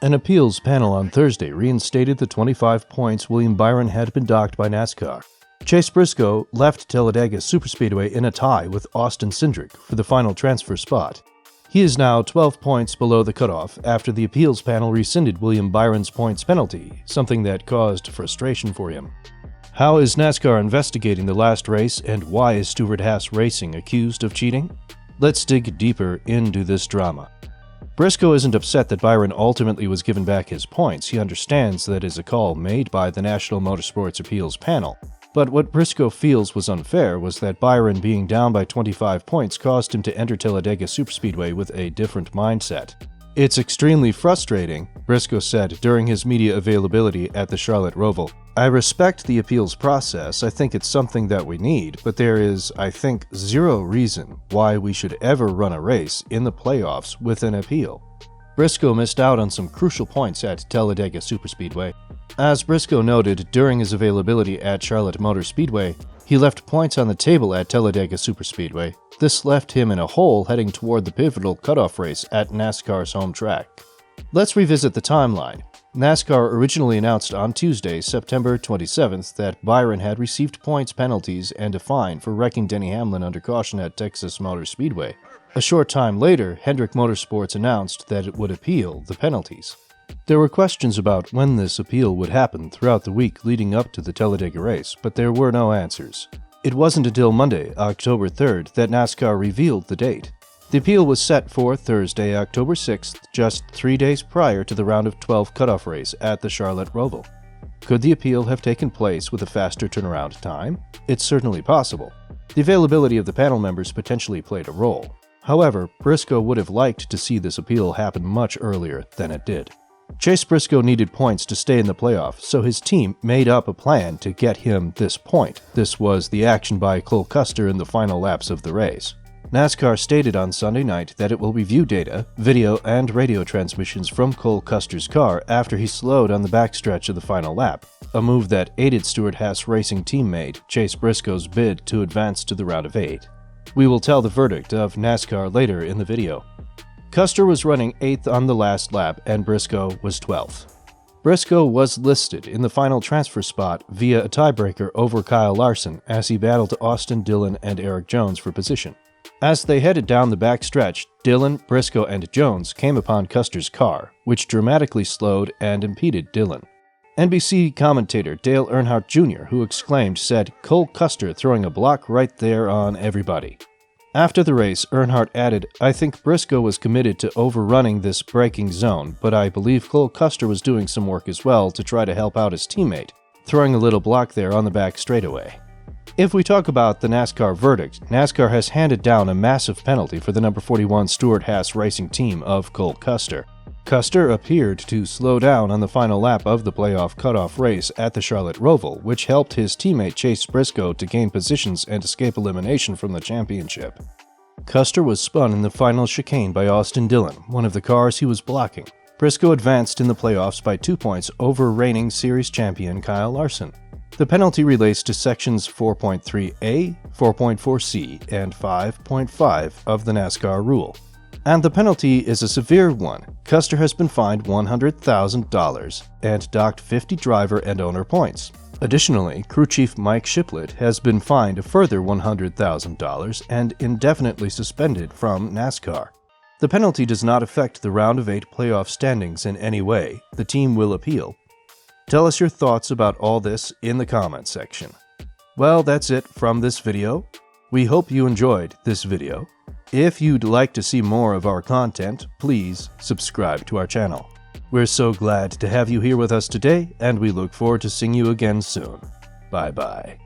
An appeals panel on Thursday reinstated the 25 points William Byron had been docked by NASCAR. Chase Briscoe left Talladega Superspeedway in a tie with Austin Cindric for the final transfer spot. He is now 12 points below the cutoff after the appeals panel rescinded William Byron's points penalty, something that caused frustration for him. How is NASCAR investigating the last race, and why is Stewart Haas Racing accused of cheating? Let's dig deeper into this drama. Briscoe isn't upset that Byron ultimately was given back his points. He understands that is a call made by the National Motorsports Appeals Panel. But what Briscoe feels was unfair was that Byron being down by 25 points caused him to enter Talladega Superspeedway with a different mindset. "It's extremely frustrating," Briscoe said during his media availability at the Charlotte Roval. "I respect the appeals process. I think it's something that we need, but there is, I think, zero reason why we should ever run a race in the playoffs with an appeal." Briscoe missed out on some crucial points at Talladega Superspeedway. As Briscoe noted during his availability at Charlotte Motor Speedway, he left points on the table at Talladega Superspeedway. This left him in a hole heading toward the pivotal cutoff race at NASCAR's home track. Let's revisit the timeline. NASCAR originally announced on Tuesday, September 27th, that Byron had received points penalties and a fine for wrecking Denny Hamlin under caution at Texas Motor Speedway. A short time later, Hendrick Motorsports announced that it would appeal the penalties. There were questions about when this appeal would happen throughout the week leading up to the Talladega race, but there were no answers. It wasn't until Monday, October 3rd, that NASCAR revealed the date. The appeal was set for Thursday, October 6th, just 3 days prior to the round of 12 cutoff race at the Charlotte Roval. Could the appeal have taken place with a faster turnaround time? It's certainly possible. The availability of the panel members potentially played a role. However, Briscoe would have liked to see this appeal happen much earlier than it did. Chase Briscoe needed points to stay in the playoff, so his team made up a plan to get him this point. This was the action by Cole Custer in the final laps of the race. NASCAR stated on Sunday night that it will review data, video, and radio transmissions from Cole Custer's car after he slowed on the backstretch of the final lap, a move that aided Stewart Haas Racing teammate Chase Briscoe's bid to advance to the round of 8. We will tell the verdict of NASCAR later in the video. Custer was running 8th on the last lap and Briscoe was 12th. Briscoe was listed in the final transfer spot via a tiebreaker over Kyle Larson as he battled Austin, Dillon, and Eric Jones for position. As they headed down the backstretch, Dillon, Briscoe, and Jones came upon Custer's car, which dramatically slowed and impeded Dillon. NBC commentator Dale Earnhardt Jr., who exclaimed, said, "Cole Custer throwing a block right there on everybody." After the race, Earnhardt added, "I think Briscoe was committed to overrunning this braking zone, but I believe Cole Custer was doing some work as well to try to help out his teammate, throwing a little block there on the back straightaway." If we talk about the NASCAR verdict, NASCAR has handed down a massive penalty for the number 41 Stewart Haas Racing team of Cole Custer. Custer appeared to slow down on the final lap of the playoff cutoff race at the Charlotte Roval, which helped his teammate Chase Briscoe to gain positions and escape elimination from the championship. Custer was spun in the final chicane by Austin Dillon, one of the cars he was blocking. Briscoe advanced in the playoffs by 2 points over reigning series champion Kyle Larson. The penalty relates to sections 4.3a, 4.4c, and 5.5 of the NASCAR rule. And the penalty is a severe one. Custer has been fined $100,000 and docked 50 driver and owner points. Additionally, crew chief Mike Shiplett has been fined a further $100,000 and indefinitely suspended from NASCAR. The penalty does not affect the round of 8 playoff standings in any way. The team will appeal. Tell us your thoughts about all this in the comments section. Well, that's it from this video. We hope you enjoyed this video. If you'd like to see more of our content, please subscribe to our channel. We're so glad to have you here with us today, and we look forward to seeing you again soon. Bye-bye.